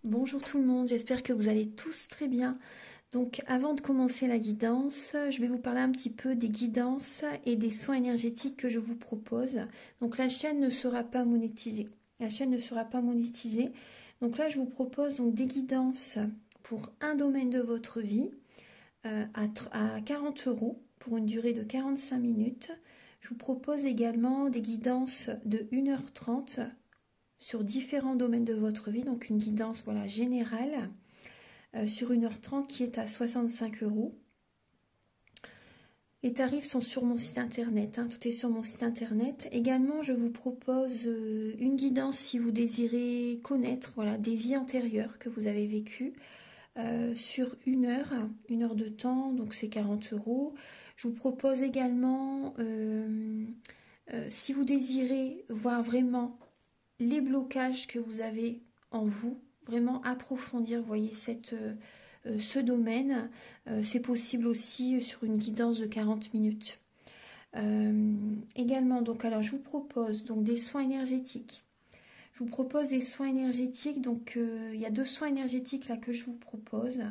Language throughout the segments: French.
Bonjour tout le monde, j'espère que vous allez tous très bien. Donc avant de commencer la guidance, je vais vous parler un petit peu des guidances et des soins énergétiques que je vous propose. Donc la chaîne ne sera pas monétisée. La chaîne ne sera pas monétisée. Donc là je vous propose donc des guidances pour un domaine de votre vie à 40 € pour une durée de 45 minutes. Je vous propose également des guidances de 1h30 sur différents domaines de votre vie, donc une guidance voilà, générale sur 1h30 qui est à 65 €. Les tarifs sont sur mon site internet, hein, tout est sur mon site internet. Également, je vous propose une guidance si vous désirez connaître voilà, des vies antérieures que vous avez vécues sur une heure de temps, donc c'est 40 €. Je vous propose également, si vous désirez voir vraiment les blocages que vous avez en vous, vraiment approfondir, vous voyez, ce domaine, c'est possible aussi sur une guidance de 40 minutes. Également, donc, alors je vous propose donc des soins énergétiques. Je vous propose des soins énergétiques, donc il y a 2 soins énergétiques là que je vous propose.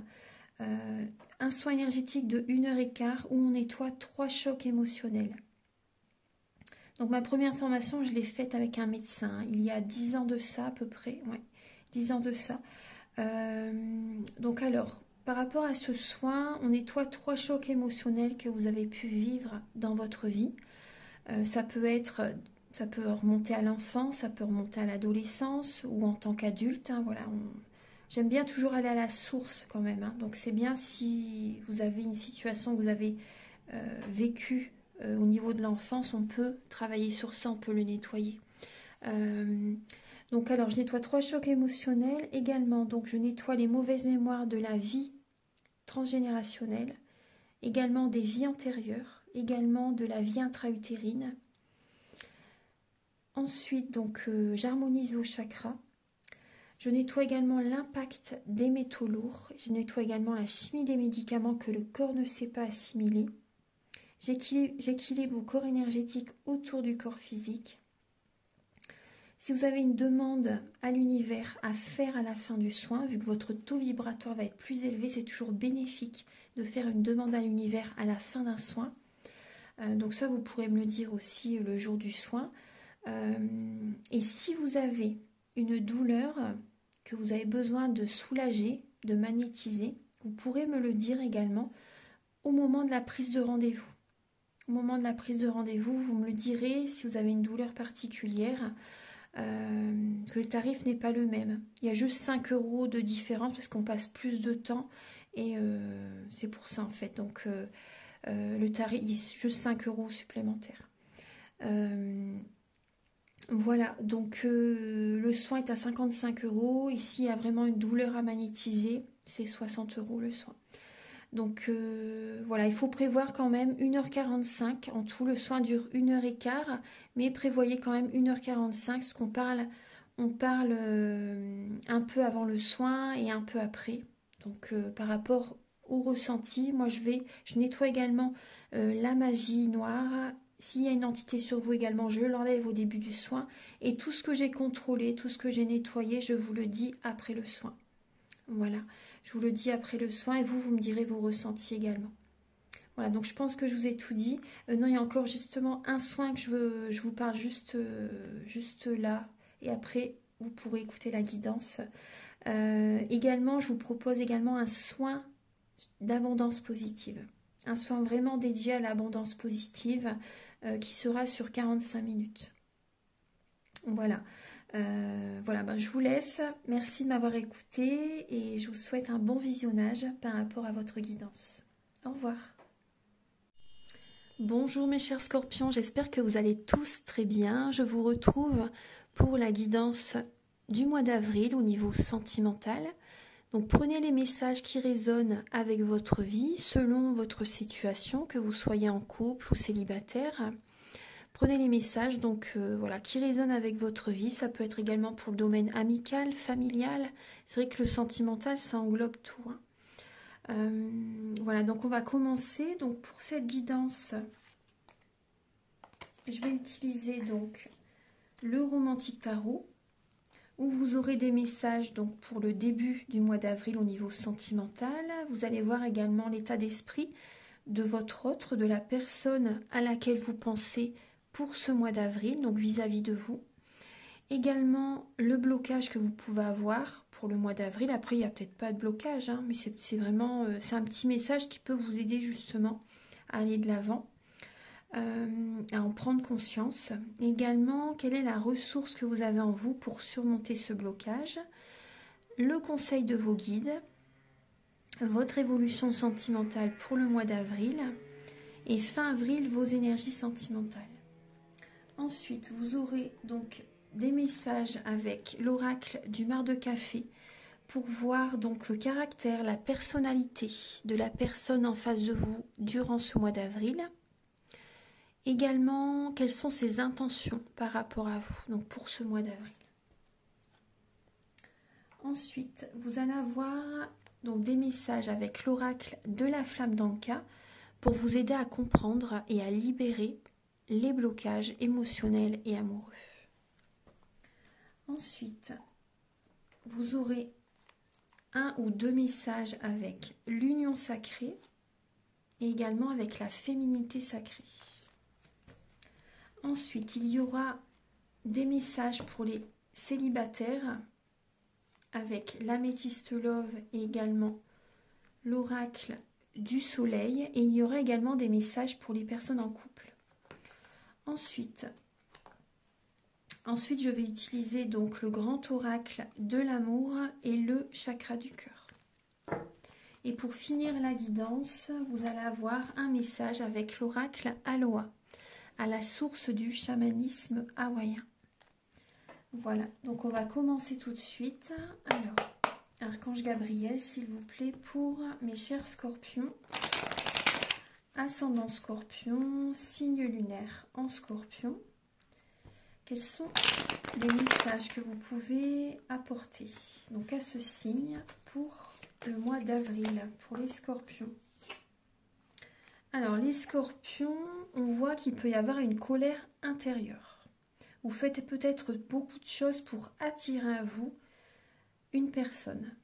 Un soin énergétique de 1h15 où on nettoie 3 chocs émotionnels. Donc ma première formation, je l'ai faite avec un médecin, il y a 10 ans de ça à peu près, ouais, 10 ans de ça. Donc alors, par rapport à ce soin, on nettoie 3 chocs émotionnels que vous avez pu vivre dans votre vie. Ça peut remonter à l'enfance, ça peut remonter à l'adolescence ou en tant qu'adulte, hein, voilà. J'aime bien toujours aller à la source quand même, hein. Donc c'est bien si vous avez une situation que vous avez vécue au niveau de l'enfance, on peut travailler sur ça, on peut le nettoyer. Donc alors je nettoie 3 chocs émotionnels également, donc je nettoie les mauvaises mémoires de la vie transgénérationnelle, également des vies antérieures, également de la vie intra-utérine. Ensuite donc j'harmonise vos chakras. Je nettoie également l'impact des métaux lourds. Je nettoie également la chimie des médicaments que le corps ne sait pas assimiler. J'équilibre vos corps énergétiques autour du corps physique. Si vous avez une demande à l'univers à faire à la fin du soin, vu que votre taux vibratoire va être plus élevé, c'est toujours bénéfique de faire une demande à l'univers à la fin d'un soin. Donc ça, vous pourrez me le dire aussi le jour du soin. Et si vous avez une douleur que vous avez besoin de soulager, de magnétiser, vous pourrez me le dire également au moment de la prise de rendez-vous. Au moment de la prise de rendez-vous, vous me le direz si vous avez une douleur particulière, que le tarif n'est pas le même. Il y a juste 5 € de différence parce qu'on passe plus de temps et c'est pour ça en fait. Donc le tarif, il y a juste 5 € supplémentaires. Voilà, donc le soin est à 55 €. Ici, il y a vraiment une douleur à magnétiser. C'est 60 € le soin. Donc voilà, il faut prévoir quand même 1h45. En tout, le soin dure 1h15, mais prévoyez quand même 1h45, parce qu'on parle, on parle un peu avant le soin et un peu après. Donc par rapport au ressenti, moi je nettoie également la magie noire. S'il y a une entité sur vous également, je l'enlève au début du soin. Et tout ce que j'ai contrôlé, tout ce que j'ai nettoyé, je vous le dis après le soin. Voilà, je vous le dis après le soin et vous me direz vos ressentis également. Voilà, donc je pense que je vous ai tout dit. Non, il y a encore justement un soin que je vous parle juste là. Et après, vous pourrez écouter la guidance. Également, je vous propose également un soin d'abondance positive. Un soin vraiment dédié à l'abondance positive qui sera sur 45 minutes. Voilà. Voilà, ben, je vous laisse. Merci de m'avoir écouté et je vous souhaite un bon visionnage par rapport à votre guidance. Au revoir. Bonjour mes chers scorpions, j'espère que vous allez tous très bien. Je vous retrouve pour la guidance du mois d'avril au niveau sentimental. Donc prenez les messages qui résonnent avec votre vie selon votre situation, que vous soyez en couple ou célibataire. Prenez les messages donc voilà, qui résonnent avec votre vie. Ça peut être également pour le domaine amical, familial. C'est vrai que le sentimental, ça englobe tout, hein. Voilà, donc on va commencer. Donc pour cette guidance, je vais utiliser donc le Romantique Tarot où vous aurez des messages donc pour le début du mois d'avril au niveau sentimental. Vous allez voir également l'état d'esprit de votre autre, de la personne à laquelle vous pensez pour ce mois d'avril, donc vis-à-vis de vous. Également le blocage que vous pouvez avoir pour le mois d'avril. Après, il n'y a peut-être pas de blocage, hein, mais c'est vraiment c'est un petit message qui peut vous aider justement à aller de l'avant, à en prendre conscience. Également, quelle est la ressource que vous avez en vous pour surmonter ce blocage? Le conseil de vos guides, votre évolution sentimentale pour le mois d'avril et fin avril, vos énergies sentimentales. Ensuite, vous aurez donc des messages avec l'oracle du mar de café pour voir donc le caractère, la personnalité de la personne en face de vous durant ce mois d'avril. Également, quelles sont ses intentions par rapport à vous, donc pour ce mois d'avril. Ensuite, vous allez avoir donc des messages avec l'oracle de la flamme d'Anka pour vous aider à comprendre et à libérer les blocages émotionnels et amoureux. Ensuite, vous aurez un ou deux messages avec l'union sacrée et également avec la féminité sacrée. Ensuite, il y aura des messages pour les célibataires avec l'améthyste love et également l'oracle du soleil. Et il y aura également des messages pour les personnes en couple. Ensuite, je vais utiliser donc le grand oracle de l'amour et le chakra du cœur. Et pour finir la guidance, vous allez avoir un message avec l'oracle Aloha, à la source du chamanisme hawaïen. Voilà, donc on va commencer tout de suite. Alors, Archange Gabriel, s'il vous plaît, pour mes chers scorpions. Ascendant Scorpion, signe lunaire en Scorpion. Quels sont les messages que vous pouvez apporter donc à ce signe pour le mois d'avril, pour les Scorpions? Alors, les Scorpions, on voit qu'il peut y avoir une colère intérieure. Vous faites peut-être beaucoup de choses pour attirer à vous une personne.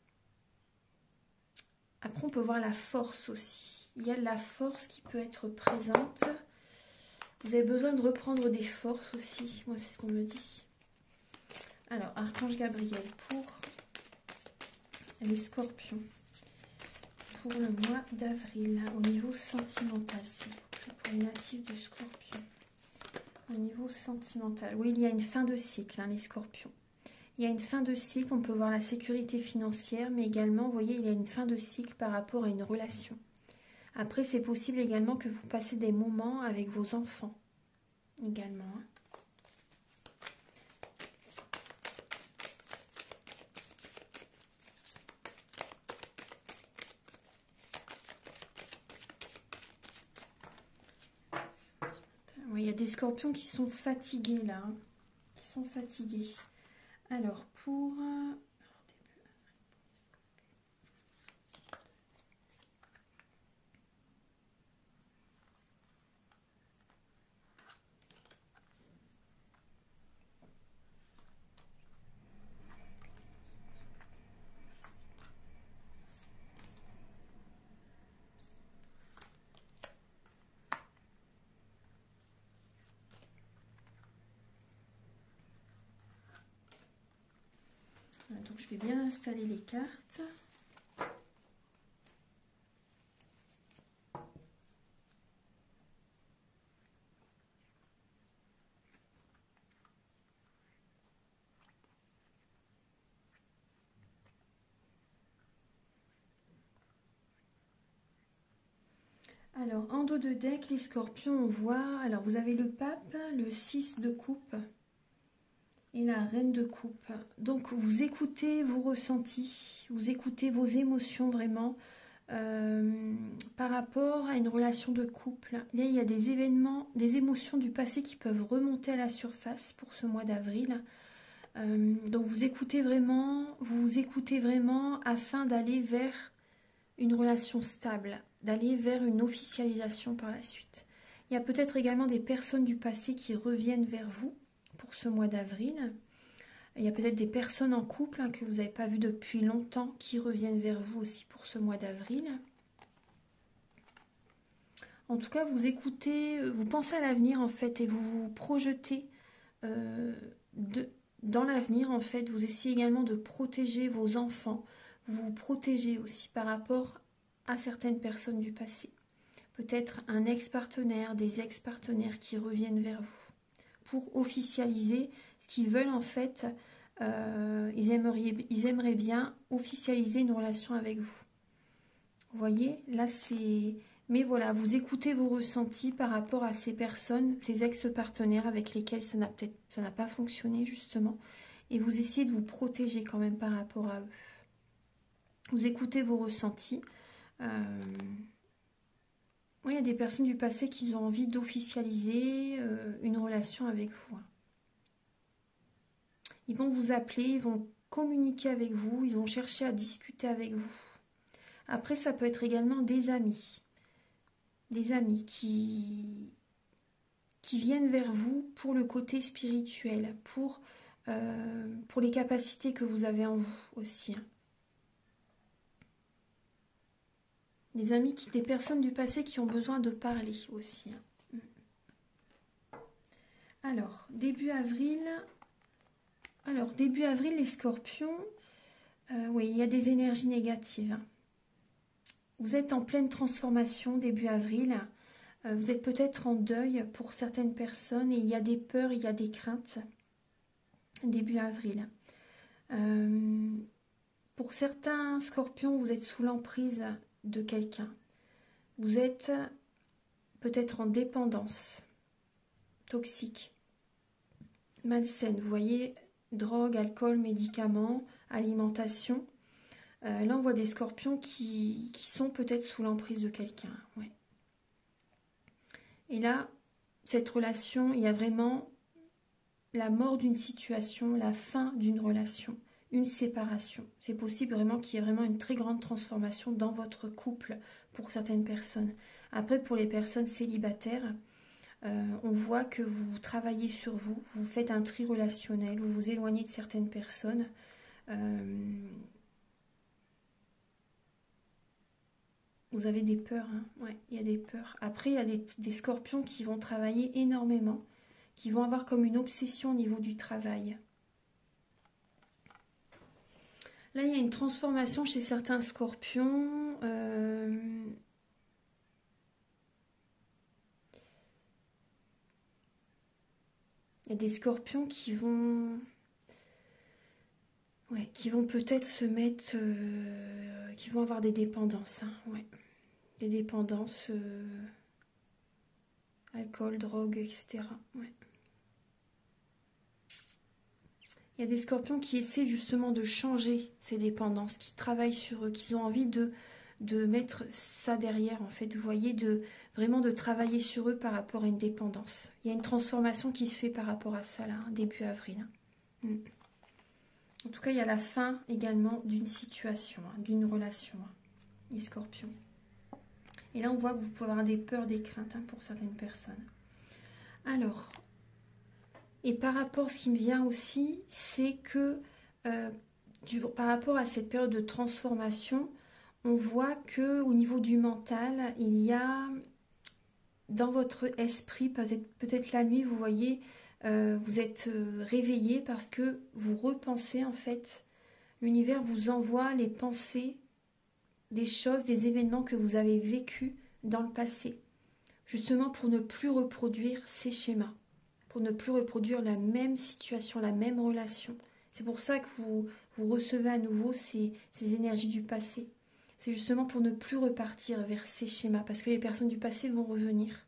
Après, on peut voir la force aussi. Il y a de la force qui peut être présente. Vous avez besoin de reprendre des forces aussi. Moi, c'est ce qu'on me dit. Alors, Archange Gabriel pour les Scorpions. Pour le mois d'avril, au niveau sentimental, s'il vous plaît, pour les natifs du Scorpion. Au niveau sentimental, oui, il y a une fin de cycle, hein, les Scorpions. Il y a une fin de cycle, on peut voir la sécurité financière, mais également, vous voyez, il y a une fin de cycle par rapport à une relation. Après, c'est possible également que vous passez des moments avec vos enfants, également. Hein. Oui, il y a des scorpions qui sont fatigués là, hein, qui sont fatigués. Alors, pour... Donc, je vais bien installer les cartes. Alors, en dos de deck, les scorpions, on voit... Alors, vous avez le pape, le 6 de coupe et la reine de coupe. Donc, vous écoutez vos ressentis, vous écoutez vos émotions vraiment par rapport à une relation de couple. Là, il y a des événements, des émotions du passé qui peuvent remonter à la surface pour ce mois d'avril. Donc, vous vous écoutez vraiment afin d'aller vers une relation stable, d'aller vers une officialisation par la suite. Il y a peut-être également des personnes du passé qui reviennent vers vous pour ce mois d'avril. Il y a peut-être des personnes en couple hein, que vous n'avez pas vues depuis longtemps qui reviennent vers vous aussi pour ce mois d'avril. En tout cas, vous écoutez, vous pensez à l'avenir en fait et vous vous projetez euh, dans l'avenir en fait. Vous essayez également de protéger vos enfants. Vous vous protégez aussi par rapport à certaines personnes du passé. Peut-être un ex-partenaire, des ex-partenaires qui reviennent vers vous pour officialiser ce qu'ils veulent en fait. Ils aimeraient bien officialiser une relation avec vous. Vous voyez, là c'est... Mais voilà, vous écoutez vos ressentis par rapport à ces personnes, ces ex-partenaires avec lesquels ça n'a pas fonctionné justement. Et vous essayez de vous protéger quand même par rapport à eux. Vous écoutez vos ressentis. Oui, il y a des personnes du passé qui ont envie d'officialiser une relation avec vous. Ils vont vous appeler, ils vont communiquer avec vous, ils vont chercher à discuter avec vous. Après, ça peut être également des amis. Des amis qui viennent vers vous pour le côté spirituel, pour les capacités que vous avez en vous aussi. Des amis, des personnes du passé qui ont besoin de parler aussi. Alors, début avril, les scorpions, oui, il y a des énergies négatives. Vous êtes en pleine transformation début avril. Vous êtes peut-être en deuil pour certaines personnes et il y a des peurs, il y a des craintes début avril. Pour certains scorpions, vous êtes sous l'emprise de quelqu'un. Vous êtes peut-être en dépendance toxique, malsaine. Vous voyez, drogue, alcool, médicaments, alimentation. Là, on voit des scorpions qui sont peut-être sous l'emprise de quelqu'un. Ouais. Et là, cette relation, il y a vraiment la mort d'une situation, la fin d'une relation, une séparation. C'est possible vraiment qu'il y ait vraiment une très grande transformation dans votre couple pour certaines personnes. Après, pour les personnes célibataires, on voit que vous travaillez sur vous, vous faites un tri relationnel, vous vous éloignez de certaines personnes. Vous avez des peurs, hein. Ouais, il y a des peurs. Après, il y a des scorpions qui vont travailler énormément, qui vont avoir comme une obsession au niveau du travail. Là, il y a une transformation chez certains scorpions. Il y a des scorpions qui vont peut-être se mettre... qui vont avoir des dépendances. Hein, ouais. Des dépendances... alcool, drogue, etc. Ouais. Il y a des scorpions qui essaient justement de changer ces dépendances, qui travaillent sur eux, qui ont envie de mettre ça derrière, en fait. Vous voyez, vraiment de travailler sur eux par rapport à une dépendance. Il y a une transformation qui se fait par rapport à ça, là, début avril. En tout cas, il y a la fin également d'une situation, d'une relation, les scorpions. Et là, on voit que vous pouvez avoir des peurs, des craintes pour certaines personnes. Alors... Et par rapport, ce qui me vient aussi, c'est que par rapport à cette période de transformation, on voit que au niveau du mental, il y a dans votre esprit, peut-être la nuit, vous voyez, vous êtes réveillé parce que vous repensez en fait. L'univers vous envoie les pensées des choses, des événements que vous avez vécus dans le passé, justement pour ne plus reproduire ces schémas. Pour ne plus reproduire la même situation, la même relation. C'est pour ça que vous recevez à nouveau ces énergies du passé. C'est justement pour ne plus repartir vers ces schémas, parce que les personnes du passé vont revenir.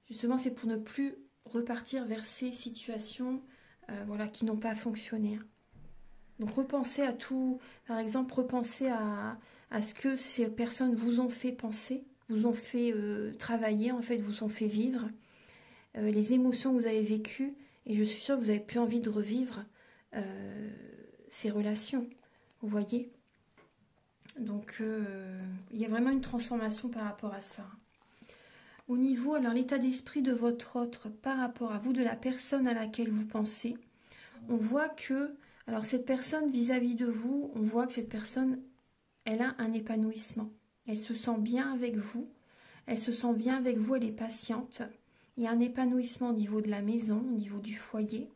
Justement, c'est pour ne plus repartir vers ces situations qui n'ont pas fonctionné. Donc repensez à tout, par exemple, repensez à ce que ces personnes vous ont fait penser, vous ont fait travailler, en fait, vous ont fait vivre. Les émotions que vous avez vécues, et je suis sûre que vous n'avez plus envie de revivre ces relations, vous voyez. Donc, il y a vraiment une transformation par rapport à ça. Au niveau, alors l'état d'esprit de votre autre par rapport à vous, de la personne à laquelle vous pensez, On voit que, alors cette personne vis-à-vis de vous, on voit que cette personne, elle a un épanouissement. Elle se sent bien avec vous. Elle se sent bien avec vous, elle est patiente. Il y a un épanouissement au niveau de la maison, au niveau du foyer.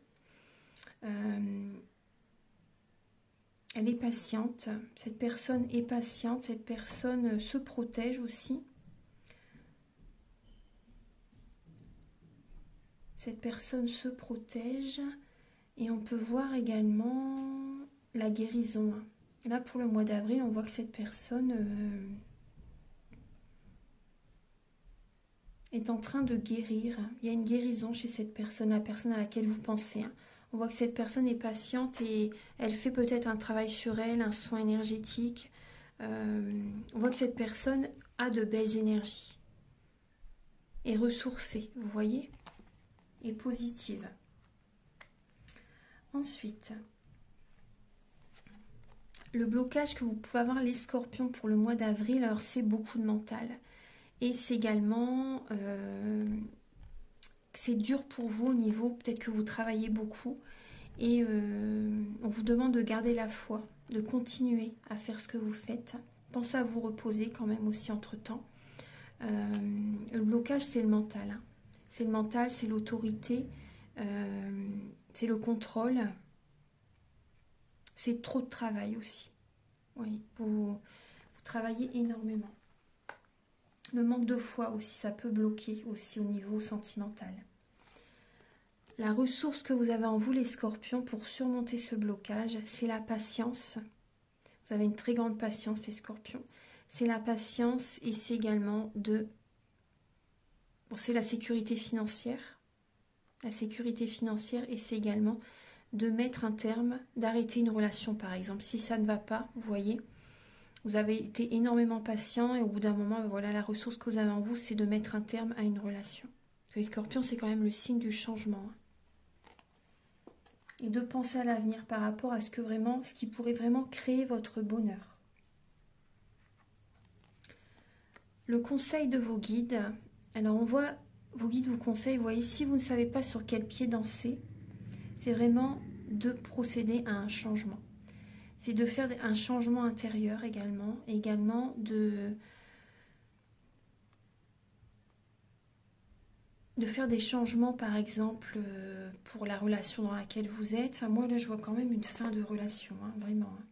Elle est patiente. Cette personne est patiente. Cette personne se protège aussi. Cette personne se protège. Et on peut voir également la guérison. Là, pour le mois d'avril, on voit que cette personne est en train de guérir. Il y a une guérison chez cette personne, la personne à laquelle vous pensez. On voit que cette personne est patiente et elle fait peut-être un travail sur elle, un soin énergétique. On voit que cette personne a de belles énergies. Est ressourcée, vous voyez, est positive. Ensuite, le blocage que vous pouvez avoir les scorpions pour le mois d'avril, alors c'est beaucoup de mental. Et c'est également, c'est dur pour vous au niveau, peut-être que vous travaillez beaucoup. Et on vous demande de garder la foi, de continuer à faire ce que vous faites. Pensez à vous reposer quand même aussi entre-temps. Le blocage, c'est le mental. Hein. C'est le mental, c'est l'autorité, c'est le contrôle. C'est trop de travail aussi. Oui, vous travaillez énormément. Le manque de foi aussi, ça peut bloquer aussi au niveau sentimental. La ressource que vous avez en vous, les scorpions, pour surmonter ce blocage, c'est la patience. Vous avez une très grande patience, les scorpions. C'est la patience et c'est également de... Bon, c'est la sécurité financière. La sécurité financière et c'est également de mettre un terme, d'arrêter une relation par exemple. Si ça ne va pas, vous voyez, vous avez été énormément patient et au bout d'un moment, voilà, la ressource que vous avez en vous, c'est de mettre un terme à une relation. Parce que les scorpions, c'est quand même le signe du changement. Et de penser à l'avenir par rapport à ce qui pourrait vraiment créer votre bonheur. Le conseil de vos guides. Alors on voit, vos guides vous conseillent, vous voyez, si vous ne savez pas sur quel pied danser, c'est vraiment de procéder à un changement. C'est de faire un changement intérieur également, et également de faire des changements, par exemple, pour la relation dans laquelle vous êtes. Enfin, moi, là, je vois quand même une fin de relation, hein, vraiment. Hein.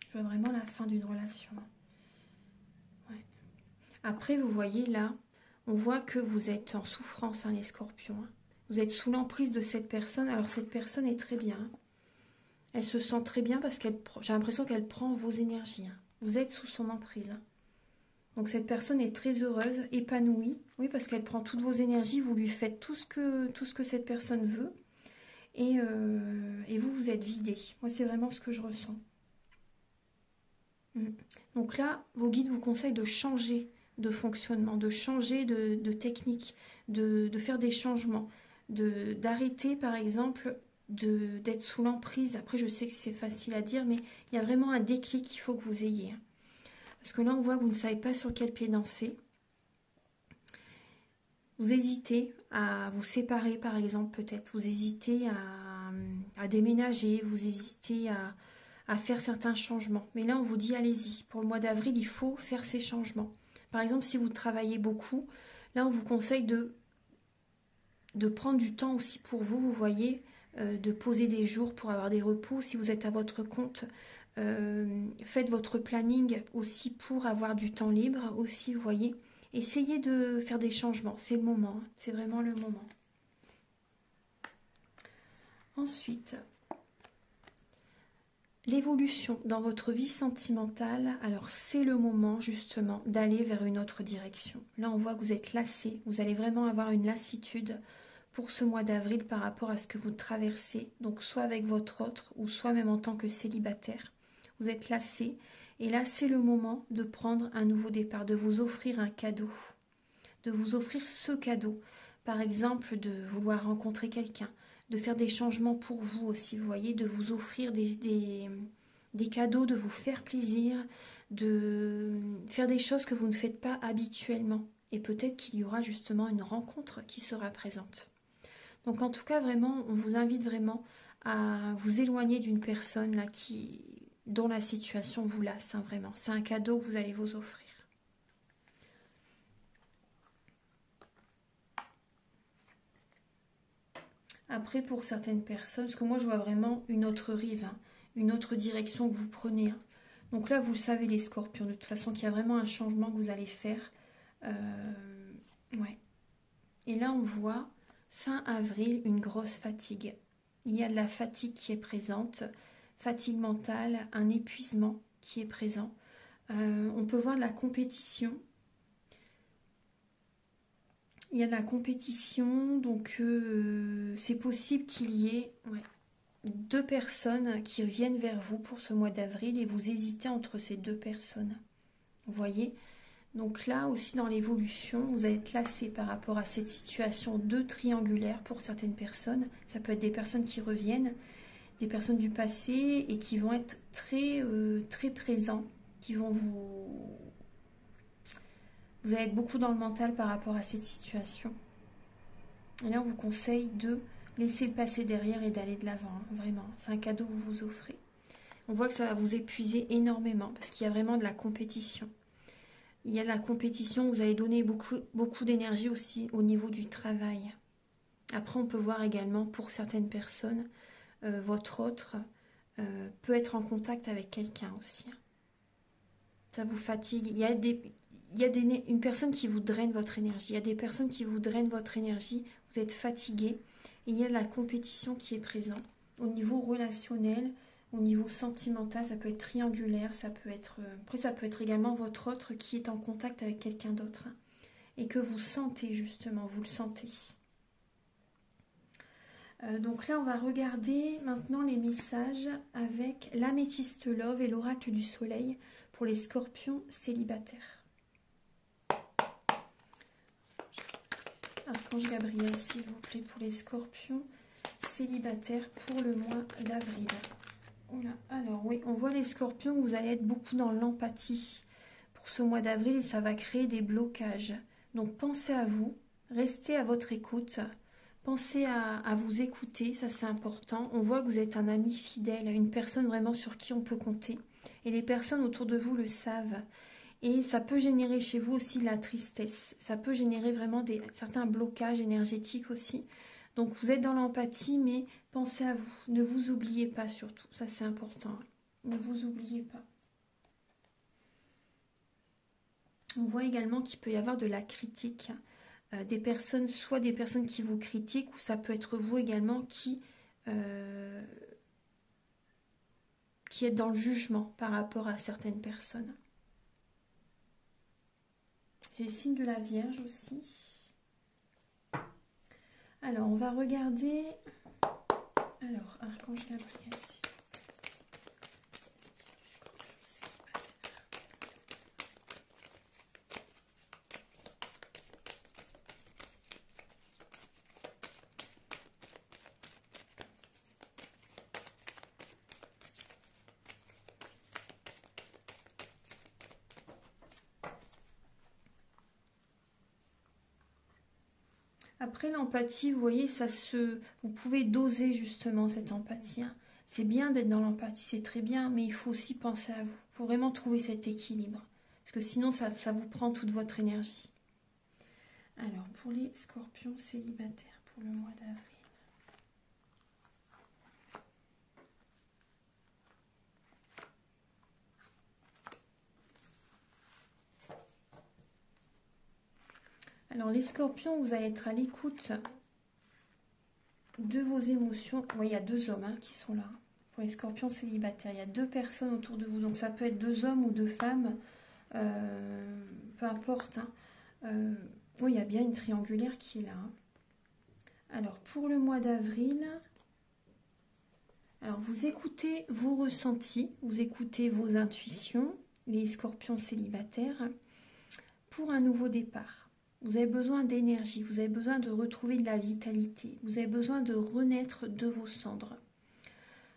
Je vois vraiment la fin d'une relation. Ouais. Après, vous voyez, là, on voit que vous êtes en souffrance, hein, les scorpions. Hein. Vous êtes sous l'emprise de cette personne. Alors, cette personne est très bien. Hein. Elle se sent très bien parce qu'elle, j'ai l'impression qu'elle prend vos énergies. Hein. Vous êtes sous son emprise. Hein. Donc cette personne est très heureuse, épanouie. Oui, parce qu'elle prend toutes vos énergies, vous lui faites tout ce que cette personne veut. Et vous, vous êtes vidé. Moi, c'est vraiment ce que je ressens. Donc là, vos guides vous conseillent de changer de fonctionnement, de changer de technique, de faire des changements, d'arrêter, par exemple, d'être sous l'emprise. Après, je sais que c'est facile à dire, mais il y a vraiment un déclic qu'il faut que vous ayez. Parce que là, on voit que vous ne savez pas sur quel pied danser. Vous hésitez à vous séparer, par exemple, peut-être. Vous hésitez à déménager, vous hésitez à faire certains changements. Mais là, on vous dit, allez-y. Pour le mois d'avril, il faut faire ces changements. Par exemple, si vous travaillez beaucoup, là, on vous conseille de prendre du temps aussi pour vous, vous voyez, de poser des jours pour avoir des repos. Si vous êtes à votre compte, faites votre planning aussi pour avoir du temps libre aussi, vous voyez. Essayez de faire des changements, c'est le moment, hein. C'est vraiment le moment. Ensuite, l'évolution dans votre vie sentimentale, alors c'est le moment justement d'aller vers une autre direction. Là on voit que vous êtes lassé, vous allez vraiment avoir une lassitude pour ce mois d'avril par rapport à ce que vous traversez, donc soit avec votre autre ou soit même en tant que célibataire. Vous êtes lassé et là c'est le moment de prendre un nouveau départ, de vous offrir un cadeau, de vous offrir ce cadeau. Par exemple, de vouloir rencontrer quelqu'un, de faire des changements pour vous aussi, vous voyez, de vous offrir des cadeaux, de vous faire plaisir, de faire des choses que vous ne faites pas habituellement. Et peut-être qu'il y aura justement une rencontre qui sera présente. Donc en tout cas, vraiment, on vous invite vraiment à vous éloigner d'une personne là, dont la situation vous lasse, hein, vraiment. C'est un cadeau que vous allez vous offrir. Après, pour certaines personnes, parce que moi je vois vraiment une autre rive, hein, une autre direction que vous prenez. Hein. Donc là, vous le savez les scorpions, de toute façon, qu'il y a vraiment un changement que vous allez faire. Ouais. Et là, on voit, fin avril, une grosse fatigue. Il y a de la fatigue qui est présente, fatigue mentale, un épuisement qui est présent. On peut voir de la compétition. Il y a de la compétition, donc c'est possible qu'il y ait deux personnes qui viennent vers vous pour ce mois d'avril et vous hésitez entre ces deux personnes. Vous voyez? Donc là aussi dans l'évolution, vous allez être lassé par rapport à cette situation de triangulaire pour certaines personnes. Ça peut être des personnes qui reviennent, des personnes du passé et qui vont être très présents, qui vont vous allez être beaucoup dans le mental par rapport à cette situation. Et là, on vous conseille de laisser le passé derrière et d'aller de l'avant, hein, vraiment. C'est un cadeau que vous vous offrez. On voit que ça va vous épuiser énormément parce qu'il y a vraiment de la compétition. Il y a de la compétition, vous allez donner beaucoup d'énergie aussi au niveau du travail. Après, on peut voir également pour certaines personnes, votre autre peut être en contact avec quelqu'un aussi. Ça vous fatigue. Il y a une personne qui vous draine votre énergie. Il y a des personnes qui vous drainent votre énergie. Vous êtes fatigué. Et il y a de la compétition qui est présente. Au niveau relationnel, au niveau sentimental, ça peut être triangulaire. Ça peut être, après, ça peut être également votre autre qui est en contact avec quelqu'un d'autre. Hein, et que vous sentez justement, vous le sentez. Donc là, on va regarder maintenant les messages avec l'améthyste love et l'oracle du soleil pour les scorpions célibataires. Archange Gabriel, s'il vous plaît, pour les scorpions célibataires pour le mois d'avril. Voilà. Alors oui, on voit les scorpions, vous allez être beaucoup dans l'empathie pour ce mois d'avril et ça va créer des blocages. Donc pensez à vous, restez à votre écoute. Pensez à vous écouter, ça c'est important. On voit que vous êtes un ami fidèle, une personne vraiment sur qui on peut compter. Et les personnes autour de vous le savent. Et ça peut générer chez vous aussi de la tristesse. Ça peut générer vraiment certains blocages énergétiques aussi. Donc vous êtes dans l'empathie, mais pensez à vous. Ne vous oubliez pas surtout. Ça c'est important. Ne vous oubliez pas. On voit également qu'il peut y avoir de la critique. Des personnes, soit des personnes qui vous critiquent, ou ça peut être vous également qui êtes dans le jugement par rapport à certaines personnes. J'ai le signe de la Vierge aussi. Alors, on va regarder. Alors, Archange Gabriel, s'il vous plaît. Après l'empathie, vous voyez, vous pouvez doser justement cette empathie. Hein. C'est bien d'être dans l'empathie, c'est très bien, mais il faut aussi penser à vous. Il faut vraiment trouver cet équilibre. Parce que sinon, ça vous prend toute votre énergie. Alors, pour les scorpions célibataires, pour le mois d'avril. Alors, les scorpions, vous allez être à l'écoute de vos émotions. Oui, il y a deux hommes qui sont là. Pour les scorpions célibataires, il y a deux personnes autour de vous. Donc, ça peut être deux hommes ou deux femmes. Peu importe. Hein. Oui, il y a bien une triangulaire qui est là. Hein. Alors, pour le mois d'avril, alors vous écoutez vos ressentis, vous écoutez vos intuitions, les scorpions célibataires, pour un nouveau départ. Vous avez besoin d'énergie, vous avez besoin de retrouver de la vitalité, vous avez besoin de renaître de vos cendres.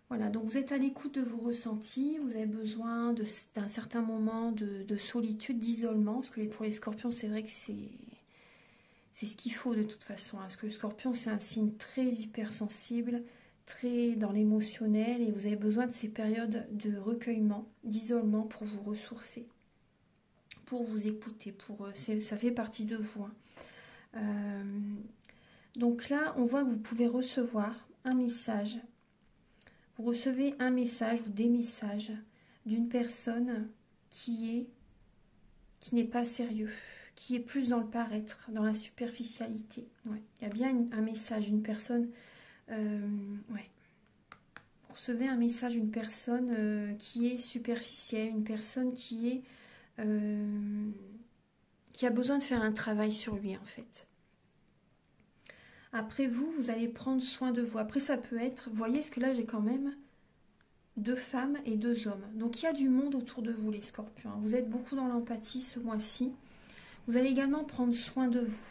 Voilà, donc vous êtes à l'écoute de vos ressentis, vous avez besoin d'un certain moment de solitude, d'isolement, parce que pour les scorpions, c'est vrai que c'est ce qu'il faut de toute façon. Hein, parce que le scorpion, c'est un signe très hypersensible, très dans l'émotionnel et vous avez besoin de ces périodes de recueillement, d'isolement pour vous ressourcer, pour vous écouter, ça fait partie de vous. Hein. Donc là, on voit que vous pouvez recevoir un message. Vous recevez un message ou des messages d'une personne qui n'est pas sérieux, qui est plus dans le paraître, dans la superficialité. Ouais. Il y a bien un message, une personne... ouais. Vous recevez un message d'une personne qui est superficielle, une personne qui a besoin de faire un travail sur lui en fait. Après vous allez prendre soin de vous. Après ça peut être, vous voyez ce que là j'ai quand même 2 femmes et 2 hommes. Donc il y a du monde autour de vous les scorpions. Vous êtes beaucoup dans l'empathie ce mois-ci. Vous allez également prendre soin de vous.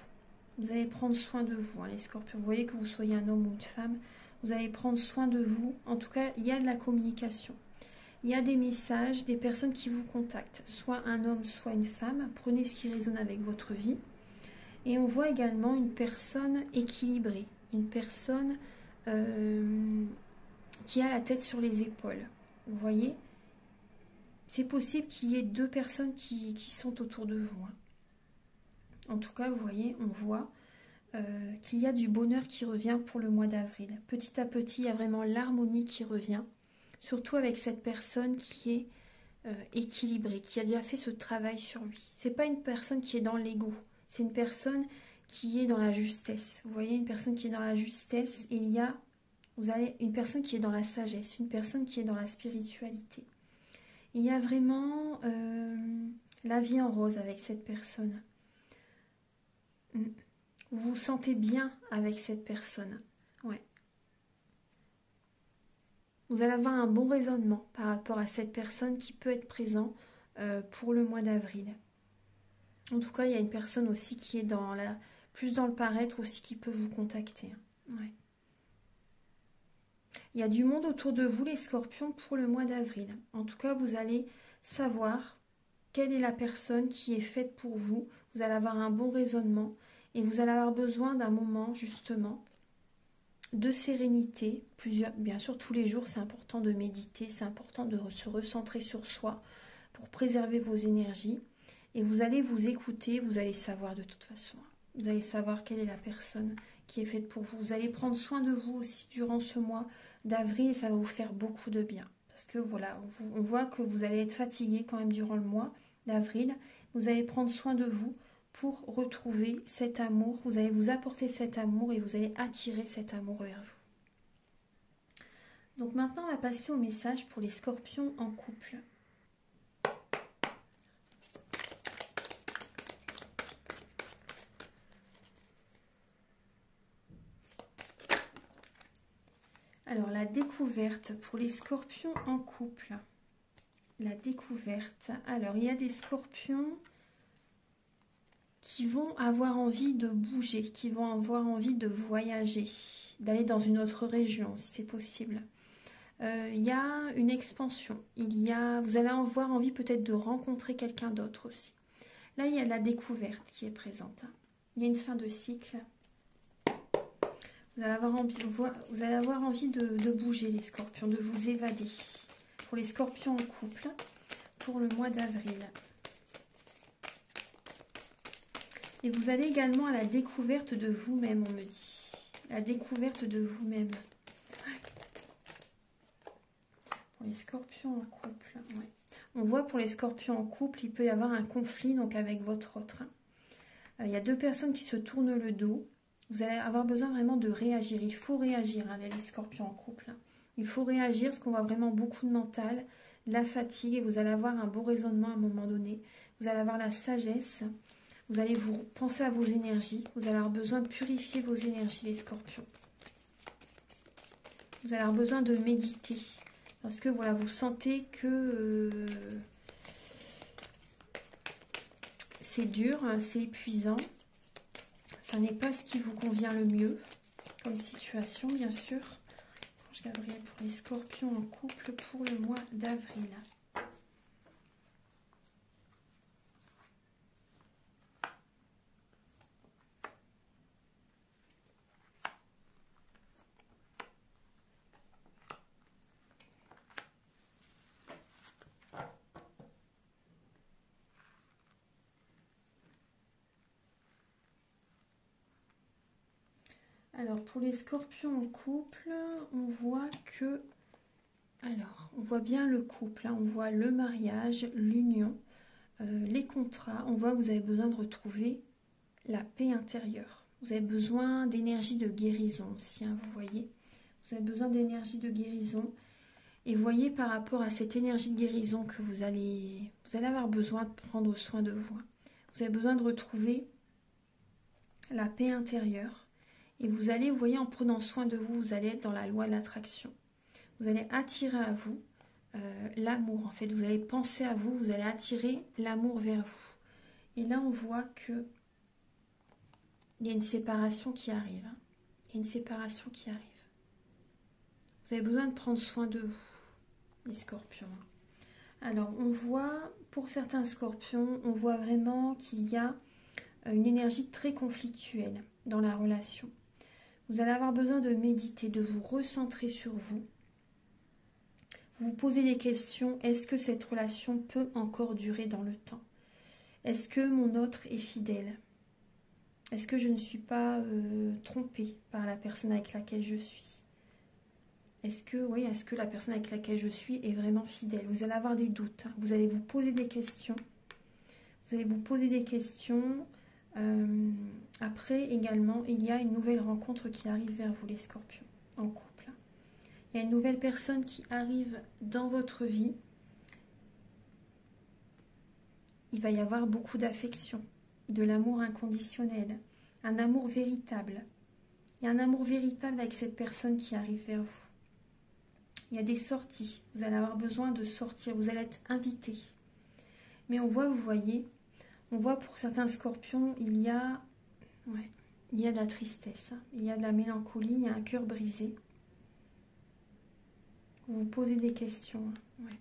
Vous allez prendre soin de vous les scorpions. Vous voyez que vous soyez un homme ou une femme. Vous allez prendre soin de vous. En tout cas, il y a de la communication. Il y a des messages, des personnes qui vous contactent. Soit un homme, soit une femme. Prenez ce qui résonne avec votre vie. Et on voit également une personne équilibrée. Une personne qui a la tête sur les épaules. Vous voyez? C'est possible qu'il y ait 2 personnes qui sont autour de vous. En tout cas, vous voyez, on voit qu'il y a du bonheur qui revient pour le mois d'avril. Petit à petit, il y a vraiment l'harmonie qui revient. Surtout avec cette personne qui est équilibrée, qui a déjà fait ce travail sur lui. C'est pas une personne qui est dans l'ego. C'est une personne qui est dans la justesse. Vous voyez, une personne qui est dans la justesse, et vous avez une personne qui est dans la sagesse, une personne qui est dans la spiritualité. Il y a vraiment la vie en rose avec cette personne. Vous vous sentez bien avec cette personne. Ouais. Vous allez avoir un bon raisonnement par rapport à cette personne qui peut être présent pour le mois d'avril. En tout cas, il y a une personne aussi qui est plus dans le paraître aussi qui peut vous contacter. Ouais. Il y a du monde autour de vous, les scorpions, pour le mois d'avril. En tout cas, vous allez savoir quelle est la personne qui est faite pour vous. Vous allez avoir un bon raisonnement et vous allez avoir besoin d'un moment, justement, de sérénité. Bien sûr, tous les jours, c'est important de méditer, c'est important de se recentrer sur soi pour préserver vos énergies. Et vous allez vous écouter, vous allez savoir de toute façon. Vous allez savoir quelle est la personne qui est faite pour vous. Vous allez prendre soin de vous aussi durant ce mois d'avril et ça va vous faire beaucoup de bien. Parce que voilà, on voit que vous allez être fatigué quand même durant le mois d'avril. Vous allez prendre soin de vous pour retrouver cet amour. Vous allez vous apporter cet amour et vous allez attirer cet amour vers vous. Donc maintenant, on va passer au message pour les scorpions en couple. Alors, la découverte pour les scorpions en couple. La découverte. Alors, il y a des scorpions qui vont avoir envie de bouger, qui vont avoir envie de voyager, d'aller dans une autre région, si c'est possible. Il y a une expansion. Vous allez avoir envie peut-être de rencontrer quelqu'un d'autre aussi. Là, il y a la découverte qui est présente. Il y a une fin de cycle. Vous allez avoir envie de bouger, les scorpions, de vous évader. Pour les scorpions en couple, pour le mois d'avril. Et vous allez également à la découverte de vous-même, on me dit. La découverte de vous-même. Pour les scorpions en couple. Ouais. On voit pour les scorpions en couple, il peut y avoir un conflit donc avec votre autre. Il y a 2 personnes qui se tournent le dos. Vous allez avoir besoin vraiment de réagir. Il faut réagir, les scorpions en couple. Il faut réagir parce qu'on voit vraiment beaucoup de mental, la fatigue, et vous allez avoir un bon raisonnement à un moment donné. Vous allez avoir la sagesse. Vous allez vous penser à vos énergies. Vous allez avoir besoin de purifier vos énergies, les scorpions. Vous allez avoir besoin de méditer. Parce que voilà, vous sentez que c'est dur, c'est épuisant. Ça n'est pas ce qui vous convient le mieux comme situation, bien sûr. Ange Gabriel pour les scorpions en couple pour le mois d'avril. Alors, pour les scorpions en couple, on voit que... Alors, on voit bien le couple, hein, on voit le mariage, l'union, les contrats. On voit que vous avez besoin de retrouver la paix intérieure. Vous avez besoin d'énergie de guérison aussi, hein, vous voyez. Vous avez besoin d'énergie de guérison. Et voyez par rapport à cette énergie de guérison que vous allez avoir besoin de prendre soin de vous. Vous avez besoin de retrouver la paix intérieure. Et vous allez, vous voyez, en prenant soin de vous, vous allez être dans la loi de l'attraction. Vous allez attirer à vous l'amour. En fait, vous allez penser à vous, vous allez attirer l'amour vers vous. Et là, on voit que il y a une séparation qui arrive. Hein. Il y a une séparation qui arrive. Vous avez besoin de prendre soin de vous, les scorpions. Alors, on voit, pour certains scorpions, on voit vraiment qu'il y a une énergie très conflictuelle dans la relation. Vous allez avoir besoin de méditer, de vous recentrer sur vous. Vous posez des questions. Est-ce que cette relation peut encore durer dans le temps? Est-ce que mon autre est fidèle? Est-ce que je ne suis pas trompée par la personne avec laquelle je suis? Est-ce que la personne avec laquelle je suis est vraiment fidèle? Vous allez avoir des doutes. Hein. Vous allez vous poser des questions. Vous allez vous poser des questions. Après, également, il y a une nouvelle rencontre qui arrive vers vous, les scorpions, en couple. Il y a une nouvelle personne qui arrive dans votre vie. Il va y avoir beaucoup d'affection, de l'amour inconditionnel, un amour véritable. Il y a un amour véritable avec cette personne qui arrive vers vous. Il y a des sorties. Vous allez avoir besoin de sortir. Vous allez être invité. Mais on voit, vous voyez, on voit pour certains scorpions, il y a de la tristesse, hein. Il y a de la mélancolie, il y a un cœur brisé. Vous vous posez des questions. Hein. Ouais.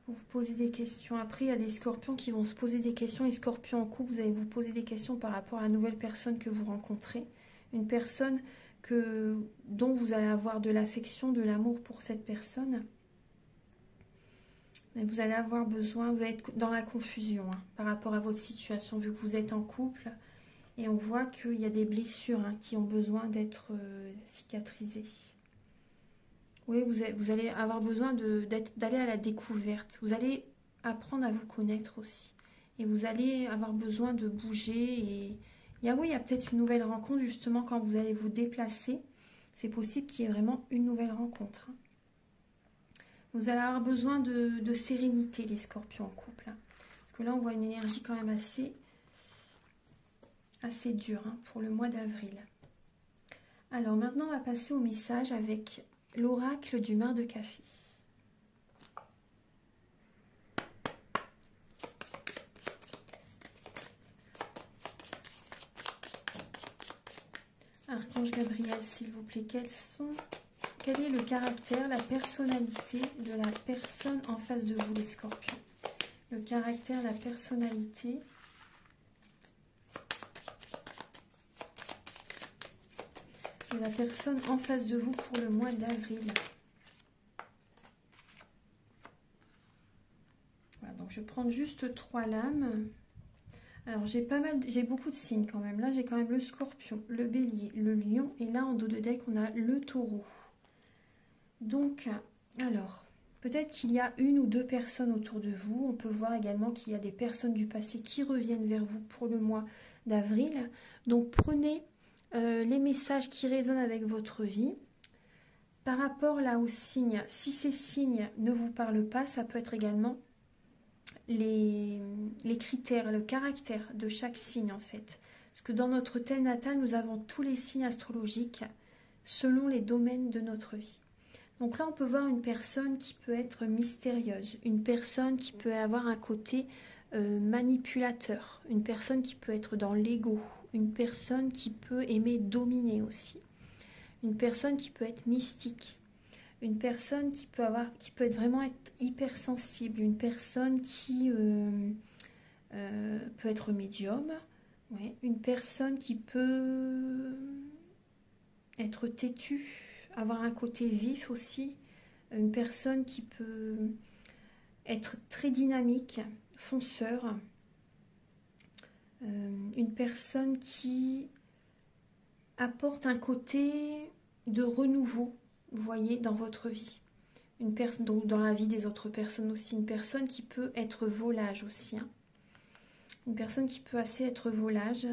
Vous vous posez des questions. Après, il y a des scorpions qui vont se poser des questions. Les scorpions en couple, vous allez vous poser des questions par rapport à la nouvelle personne que vous rencontrez. Une personne dont vous allez avoir de l'affection, de l'amour pour cette personne. Mais vous allez avoir besoin, vous allez être dans la confusion hein, par rapport à votre situation, vu que vous êtes en couple. Et on voit qu'il y a des blessures hein, qui ont besoin d'être cicatrisées. Oui, vous allez avoir besoin d'aller à la découverte. Vous allez apprendre à vous connaître aussi. Et vous allez avoir besoin de bouger. Et il y a peut-être une nouvelle rencontre, justement, quand vous allez vous déplacer. C'est possible qu'il y ait vraiment une nouvelle rencontre. Hein. Vous allez avoir besoin de sérénité, les scorpions en couple. Hein. Parce que là, on voit une énergie quand même assez dure hein, pour le mois d'avril. Alors maintenant, on va passer au message avec l'oracle du mar de café. Archange Gabriel, s'il vous plaît, quel est le caractère, la personnalité de la personne en face de vous, les scorpions? Le caractère, la personnalité de la personne en face de vous pour le mois d'avril. Voilà, donc je vais prendre juste 3 lames. Alors j'ai beaucoup de signes quand même. Là j'ai quand même le scorpion, le bélier, le lion et là en dos de deck on a le taureau. Donc, alors, peut-être qu'il y a 1 ou 2 personnes autour de vous. On peut voir également qu'il y a des personnes du passé qui reviennent vers vous pour le mois d'avril. Donc prenez les messages qui résonnent avec votre vie. Par rapport là aux signes, si ces signes ne vous parlent pas, ça peut être également les critères, le caractère de chaque signe en fait. Parce que dans notre thème natal, nous avons tous les signes astrologiques selon les domaines de notre vie. Donc là, on peut voir une personne qui peut être mystérieuse, une personne qui peut avoir un côté manipulateur, une personne qui peut être dans l'ego, une personne qui peut aimer dominer aussi, une personne qui peut être mystique, une personne qui peut être vraiment hypersensible, une personne qui peut être médium, ouais, une personne qui peut être têtue, avoir un côté vif aussi, une personne qui peut être très dynamique, fonceur, une personne qui apporte un côté de renouveau, vous voyez, dans votre vie. Une personne, donc dans la vie des autres personnes aussi, une personne qui peut être volage aussi. Hein. Une personne qui peut assez être volage,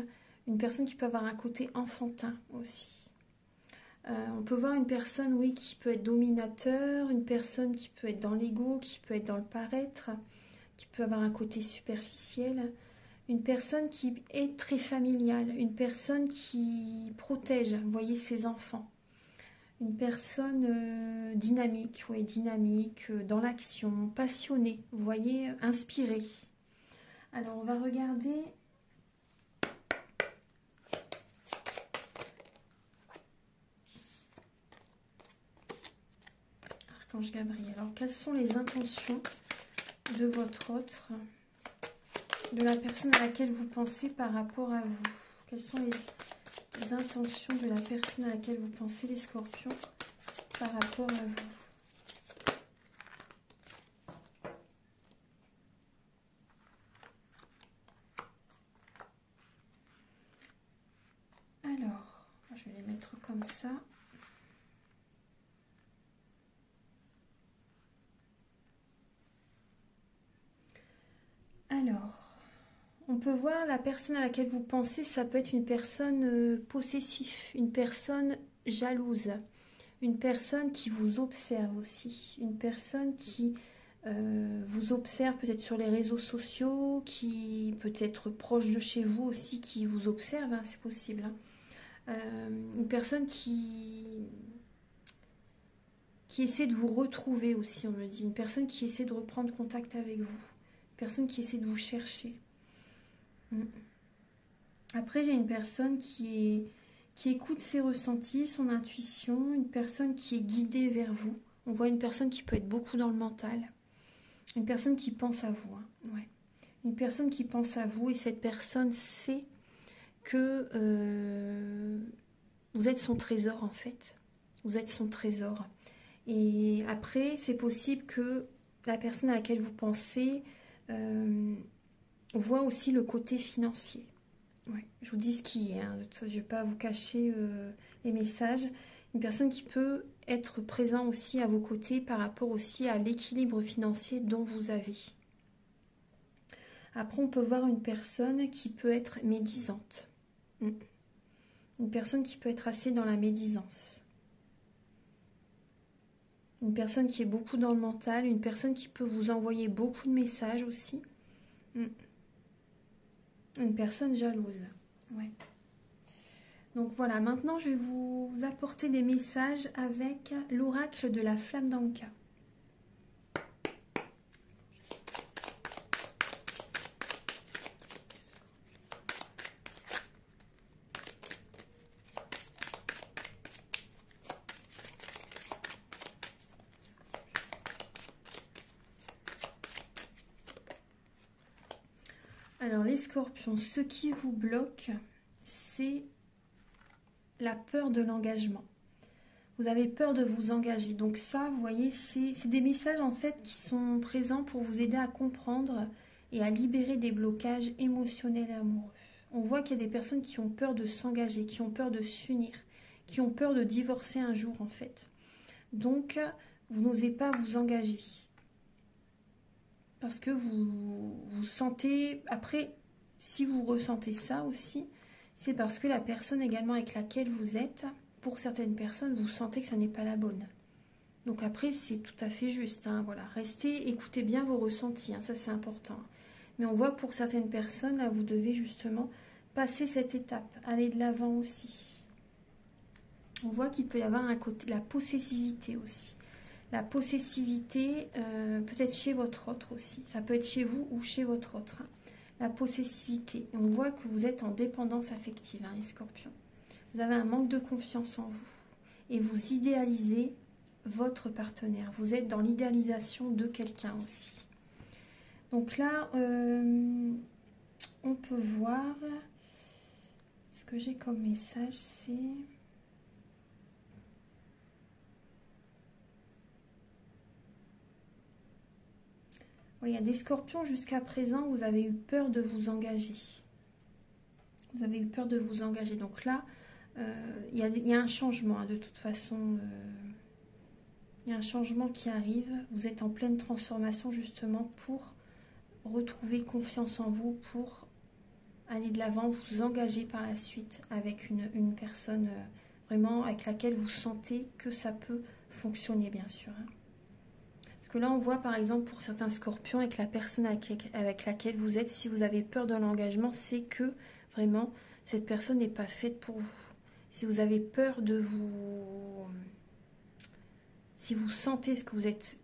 une personne qui peut avoir un côté enfantin aussi. On peut voir une personne, oui, qui peut être dominateur, une personne qui peut être dans l'ego, qui peut être dans le paraître, qui peut avoir un côté superficiel, une personne qui est très familiale, une personne qui protège, vous voyez, ses enfants, une personne dynamique, oui, dynamique, dans l'action, passionnée, vous voyez, inspirée. Alors, on va regarder... Archange Gabriel. Alors, quelles sont les intentions de votre autre, de la personne à laquelle vous pensez par rapport à vous? Quelles sont les intentions de la personne à laquelle vous pensez, les scorpions, par rapport à vous? Alors, je vais les mettre comme ça. Alors, on peut voir la personne à laquelle vous pensez, ça peut être une personne possessive, une personne jalouse, une personne qui vous observe aussi, une personne qui vous observe peut-être sur les réseaux sociaux, qui peut être proche de chez vous aussi, qui vous observe, hein, c'est possible. Hein. Une personne qui essaie de vous retrouver aussi, on me dit, une personne qui essaie de reprendre contact avec vous, une personne qui essaie de vous chercher. Après, j'ai une personne qui écoute ses ressentis, son intuition, une personne qui est guidée vers vous. On voit une personne qui peut être beaucoup dans le mental, une personne qui pense à vous. Hein. Ouais. Une personne qui pense à vous et cette personne sait que vous êtes son trésor en fait. Vous êtes son trésor. Et après, c'est possible que la personne à laquelle vous pensez voit aussi le côté financier. Ouais, je vous dis ce qui est. Hein. De toute façon, je ne vais pas vous cacher les messages. Une personne qui peut être présente aussi à vos côtés par rapport aussi à l'équilibre financier dont vous avez. Après, on peut voir une personne qui peut être médisante. Une personne qui peut être assez dans la médisance. Une personne qui est beaucoup dans le mental. Une personne qui peut vous envoyer beaucoup de messages aussi. Une personne jalouse. Ouais. Donc voilà, maintenant je vais vous apporter des messages avec l'oracle de la flamme d'Anka. Alors les scorpions, ce qui vous bloque, c'est la peur de l'engagement. Vous avez peur de vous engager. Donc ça, vous voyez, c'est des messages en fait qui sont présents pour vous aider à comprendre et à libérer des blocages émotionnels et amoureux. On voit qu'il y a des personnes qui ont peur de s'engager, qui ont peur de s'unir, qui ont peur de divorcer un jour en fait. Donc, vous n'osez pas vous engager. Parce que vous sentez... Après, si vous ressentez ça aussi, c'est parce que la personne également avec laquelle vous êtes, pour certaines personnes, vous sentez que ça n'est pas la bonne. Donc après, c'est tout à fait juste. Hein, voilà. Restez, écoutez bien vos ressentis, hein, ça c'est important. Mais on voit pour certaines personnes, là, vous devez justement passer cette étape, aller de l'avant aussi. On voit qu'il peut y avoir un côté, la possessivité aussi. La possessivité, peut-être chez votre autre aussi. Ça peut être chez vous ou chez votre autre. Hein. La possessivité. Et on voit que vous êtes en dépendance affective, hein, les scorpions. Vous avez un manque de confiance en vous. Et vous idéalisez votre partenaire. Vous êtes dans l'idéalisation de quelqu'un aussi. Donc là, on peut voir... Ce que j'ai comme message, c'est... Oui, il y a des scorpions jusqu'à présent, vous avez eu peur de vous engager. Vous avez eu peur de vous engager. Donc là, Il y a un changement, hein, de toute façon. Il y a un changement qui arrive. Vous êtes en pleine transformation justement pour retrouver confiance en vous, pour aller de l'avant, vous engager par la suite avec une personne vraiment avec laquelle vous sentez que ça peut fonctionner, bien sûr. Hein. Parce que là, on voit par exemple pour certains scorpions, avec la personne avec laquelle vous êtes, si vous avez peur de l'engagement, c'est que vraiment, cette personne n'est pas faite pour vous. Si vous avez peur de vous... Si vous sentez ce que vous êtes...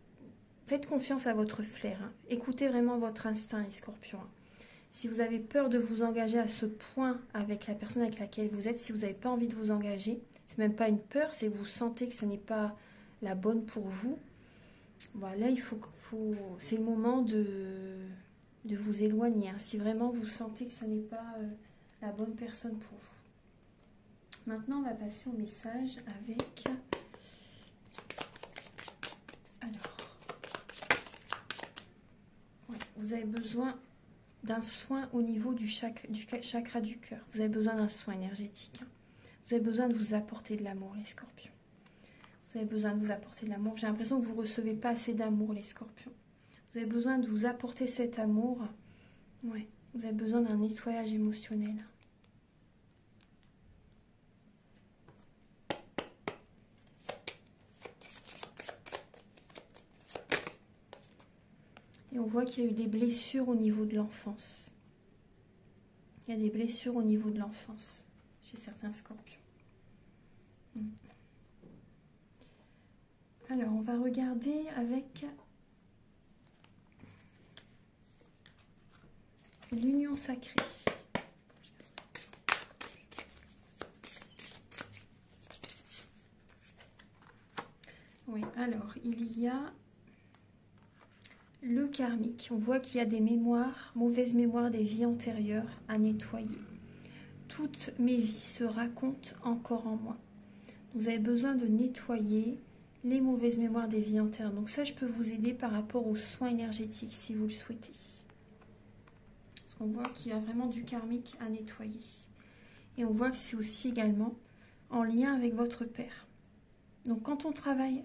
Faites confiance à votre flair. Hein. Écoutez vraiment votre instinct, les scorpions. Hein. Si vous avez peur de vous engager à ce point avec la personne avec laquelle vous êtes, si vous n'avez pas envie de vous engager, c'est même pas une peur, c'est que vous sentez que ce n'est pas la bonne pour vous. Voilà, c'est le moment de vous éloigner. Hein, si vraiment vous sentez que ce n'est pas la bonne personne pour vous. Maintenant, on va passer au message avec... Alors, ouais, vous avez besoin d'un soin au niveau du chakra du cœur. Vous avez besoin d'un soin énergétique. Hein. Vous avez besoin de vous apporter de l'amour, les scorpions. Vous avez besoin de vous apporter de l'amour. J'ai l'impression que vous ne recevez pas assez d'amour, les scorpions. Vous avez besoin de vous apporter cet amour. Ouais. Vous avez besoin d'un nettoyage émotionnel. Et on voit qu'il y a eu des blessures au niveau de l'enfance. Il y a des blessures au niveau de l'enfance chez certains scorpions. Alors, on va regarder avec l'union sacrée. Oui, alors, il y a le karmique. On voit qu'il y a des mémoires, mauvaises mémoires des vies antérieures à nettoyer. Toutes mes vies se racontent encore en moi. Vous avez besoin de nettoyer les mauvaises mémoires des vies antérieures. Donc ça, je peux vous aider par rapport aux soins énergétiques si vous le souhaitez. Parce qu'on voit qu'il y a vraiment du karmique à nettoyer. Et on voit que c'est aussi également en lien avec votre père. Donc quand on travaille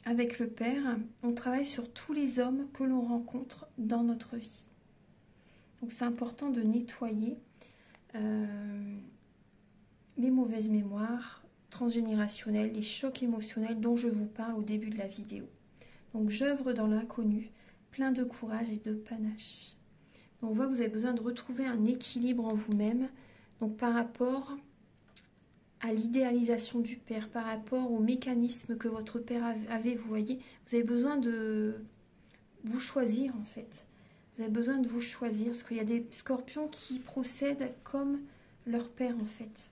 avec le père, on travaille sur tous les hommes que l'on rencontre dans notre vie. Donc c'est important de nettoyer les mauvaises mémoires transgénérationnelles, les chocs émotionnels dont je vous parle au début de la vidéo. Donc j'œuvre dans l'inconnu, plein de courage et de panache. Donc, on voit que vous avez besoin de retrouver un équilibre en vous-même, donc par rapport à l'idéalisation du père, par rapport au mécanisme que votre père avait, vous voyez, vous avez besoin de vous choisir en fait. Vous avez besoin de vous choisir, parce qu'il y a des scorpions qui procèdent comme leur père en fait.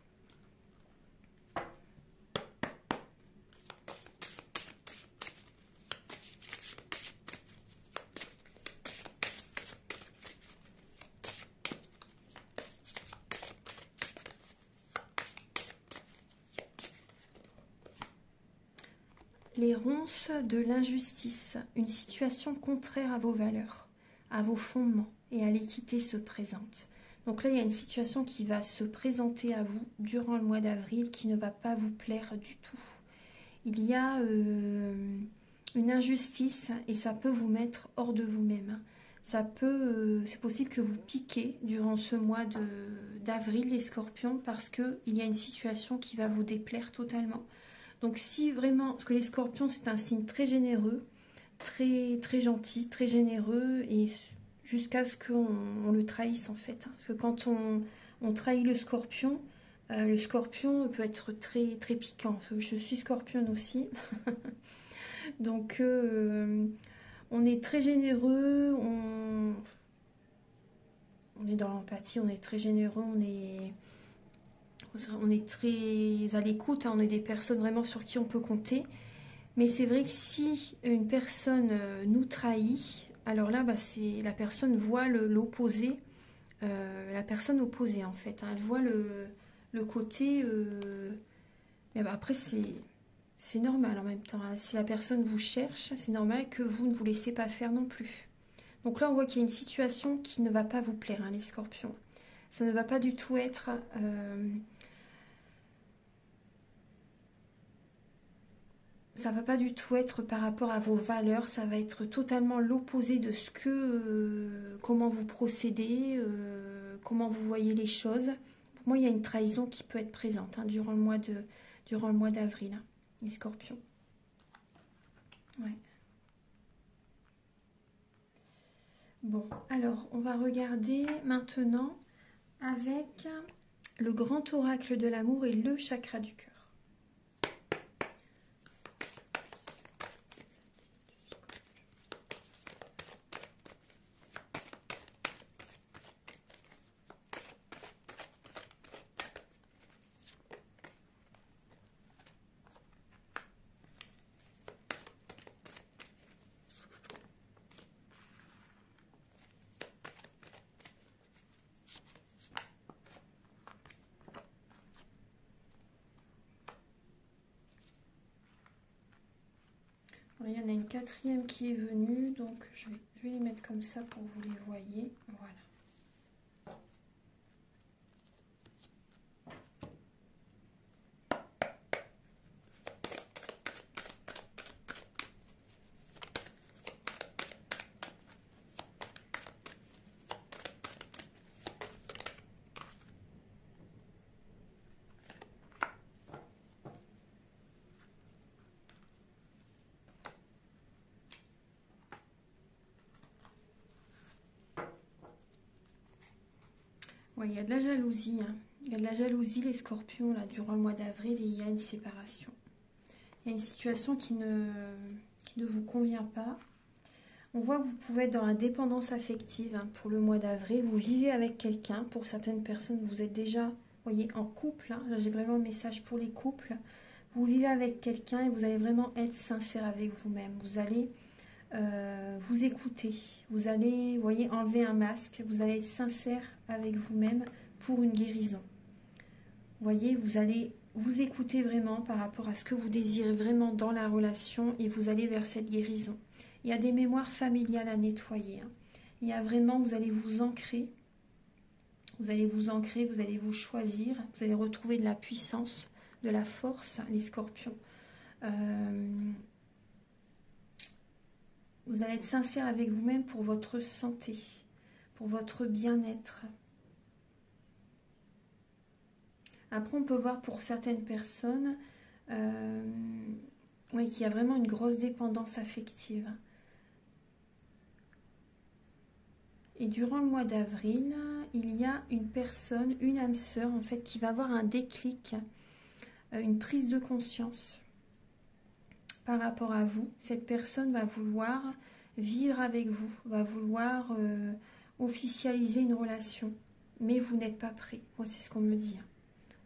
Les ronces de l'injustice, une situation contraire à vos valeurs, à vos fondements et à l'équité se présente. Donc là, il y a une situation qui va se présenter à vous durant le mois d'avril qui ne va pas vous plaire du tout. Il y a une injustice et ça peut vous mettre hors de vous-même. C'est possible que vous piquez durant ce mois d'avril, les scorpions, parce qu'il y a une situation qui va vous déplaire totalement. Donc si vraiment, parce que les scorpions c'est un signe très généreux, très, très gentil, très généreux, et jusqu'à ce qu'on le trahisse en fait. Parce que quand on trahit le scorpion peut être très, très piquant. Je suis scorpionne aussi. Donc on est très généreux, on est dans l'empathie, on est très généreux, on est très à l'écoute, hein, on est des personnes vraiment sur qui on peut compter. Mais c'est vrai que si une personne nous trahit, alors là, la personne voit l'opposé, la personne opposée en fait. Hein, elle voit le côté... mais après, c'est normal en même temps. Hein, si la personne vous cherche, c'est normal que vous ne vous laissez pas faire non plus. Donc là, on voit qu'il y a une situation qui ne va pas vous plaire, hein, les scorpions. Ça ne va pas du tout être... ça va pas du tout être par rapport à vos valeurs, ça va être totalement l'opposé de ce que, comment vous procédez, comment vous voyez les choses. Pour moi, il y a une trahison qui peut être présente hein, durant le mois d'avril, hein, les scorpions. Ouais. Bon, alors, on va regarder maintenant avec le grand oracle de l'amour et le chakra du cœur. Il y en a une quatrième qui est venue, donc je vais les mettre comme ça pour que vous les voyez. Voilà. Ouais, il y a de la jalousie. Hein. Il y a de la jalousie, les scorpions, là, durant le mois d'avril, et il y a une séparation. Il y a une situation qui ne vous convient pas. On voit que vous pouvez être dans la dépendance affective hein, pour le mois d'avril. Vous vivez avec quelqu'un. Pour certaines personnes, vous êtes déjà, voyez, en couple. Hein. Là, j'ai vraiment un message pour les couples. Vous vivez avec quelqu'un et vous allez vraiment être sincère avec vous-même. Vous allez vous écouter. Vous allez, voyez, enlever un masque. Vous allez être sincère avec vous-même pour une guérison. Voyez, vous allez vous écouter vraiment par rapport à ce que vous désirez vraiment dans la relation et vous allez vers cette guérison. Il y a des mémoires familiales à nettoyer. Hein. Il y a vraiment, vous allez vous ancrer. Vous allez vous ancrer, vous allez vous choisir. Vous allez retrouver de la puissance, de la force, les scorpions. Vous allez être sincère avec vous-même pour votre santé, pour votre bien-être. Après, on peut voir pour certaines personnes oui, qu'il y a vraiment une grosse dépendance affective. Et durant le mois d'avril, il y a une personne, une âme sœur, en fait, qui va avoir un déclic, une prise de conscience par rapport à vous. Cette personne va vouloir vivre avec vous, va vouloir officialiser une relation. Mais vous n'êtes pas prêt. Moi, c'est ce qu'on me dit.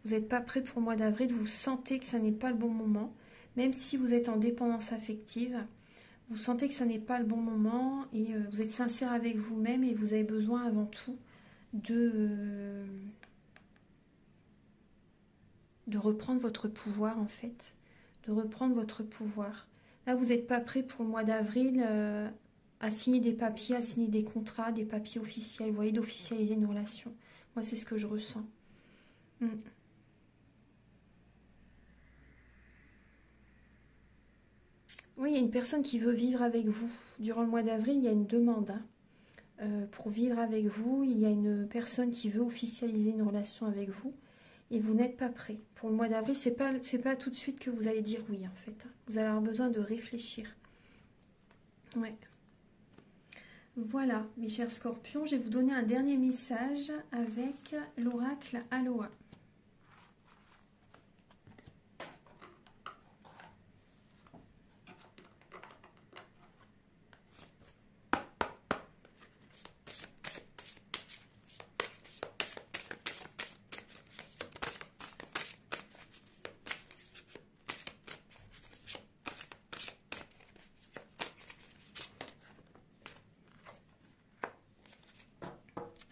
Vous n'êtes pas prêt pour le mois d'avril, vous sentez que ça n'est pas le bon moment. Même si vous êtes en dépendance affective, vous sentez que ça n'est pas le bon moment et vous êtes sincère avec vous-même et vous avez besoin avant tout de reprendre votre pouvoir en fait. De reprendre votre pouvoir. Là, vous n'êtes pas prêt pour le mois d'avril à signer des papiers, à signer des contrats, des papiers officiels. Vous voyez, d'officialiser une relation. Moi, c'est ce que je ressens. Oui, il y a une personne qui veut vivre avec vous. Durant le mois d'avril, il y a une demande hein, pour vivre avec vous. Il y a une personne qui veut officialiser une relation avec vous. Et vous n'êtes pas prêt. Pour le mois d'avril, c'est pas tout de suite que vous allez dire oui, en fait. Vous allez avoir besoin de réfléchir. Ouais. Voilà, mes chers scorpions, je vais vous donner un dernier message avec l'oracle Aloha.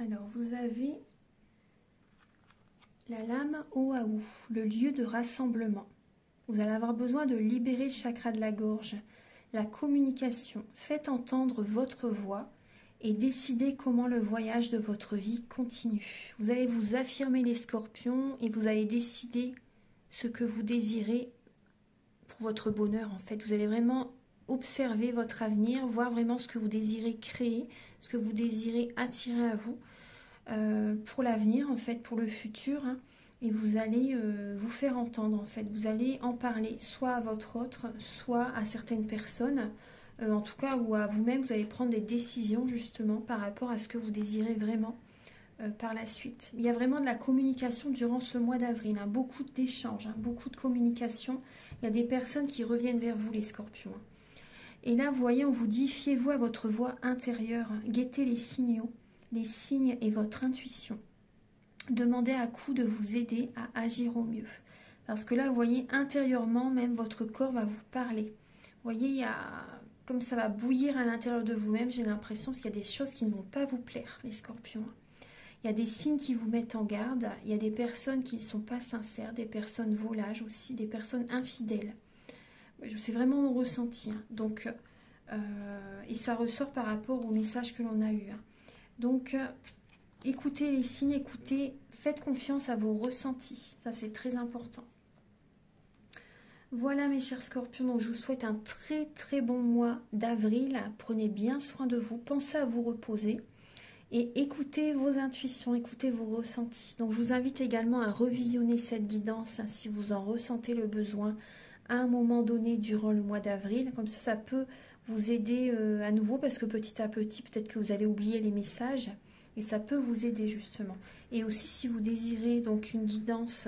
Alors, vous avez la lame Oahu, le lieu de rassemblement. Vous allez avoir besoin de libérer le chakra de la gorge, la communication. Faites entendre votre voix et décidez comment le voyage de votre vie continue. Vous allez vous affirmer les scorpions et vous allez décider ce que vous désirez pour votre bonheur en fait. Vous allez vraiment observer votre avenir, voir vraiment ce que vous désirez créer, ce que vous désirez attirer à vous pour l'avenir en fait, pour le futur. Hein. Et vous allez vous faire entendre en fait. Vous allez en parler soit à votre autre, soit à certaines personnes. En tout cas, ou à vous-même, vous allez prendre des décisions justement par rapport à ce que vous désirez vraiment par la suite. Il y a vraiment de la communication durant ce mois d'avril, hein, beaucoup d'échanges, hein, beaucoup de communication. Il y a des personnes qui reviennent vers vous, les scorpions. Hein. Et là, vous voyez, on vous dit, fiez-vous à votre voix intérieure, hein, guettez les signaux, les signes et votre intuition. Demandez à coup de vous aider à agir au mieux. Parce que là, vous voyez, intérieurement, même votre corps va vous parler. Vous voyez, il y a... comme ça va bouillir à l'intérieur de vous-même, j'ai l'impression qu'il y a des choses qui ne vont pas vous plaire, les scorpions. Il y a des signes qui vous mettent en garde, il y a des personnes qui ne sont pas sincères, des personnes volages aussi, des personnes infidèles. C'est vraiment mon ressenti. Hein. Donc, et ça ressort par rapport au message que l'on a eu. Hein. Donc, écoutez les signes, écoutez, faites confiance à vos ressentis. Ça, c'est très important. Voilà mes chers scorpions, donc je vous souhaite un très très bon mois d'avril. Prenez bien soin de vous, pensez à vous reposer. Et écoutez vos intuitions, écoutez vos ressentis. Donc je vous invite également à revisionner cette guidance hein, si vous en ressentez le besoin à un moment donné durant le mois d'avril. Comme ça peut vous aider à nouveau parce que petit à petit, peut-être que vous allez oublier les messages et ça peut vous aider justement. Et aussi si vous désirez donc une guidance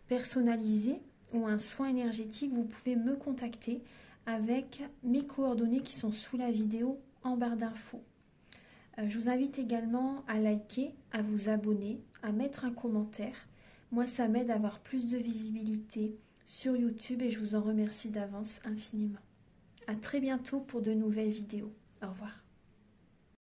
personnalisée ou un soin énergétique, vous pouvez me contacter avec mes coordonnées qui sont sous la vidéo en barre d'infos. Je vous invite également à liker, à vous abonner, à mettre un commentaire. Moi, ça m'aide à avoir plus de visibilité sur YouTube et je vous en remercie d'avance infiniment. À très bientôt pour de nouvelles vidéos. Au revoir.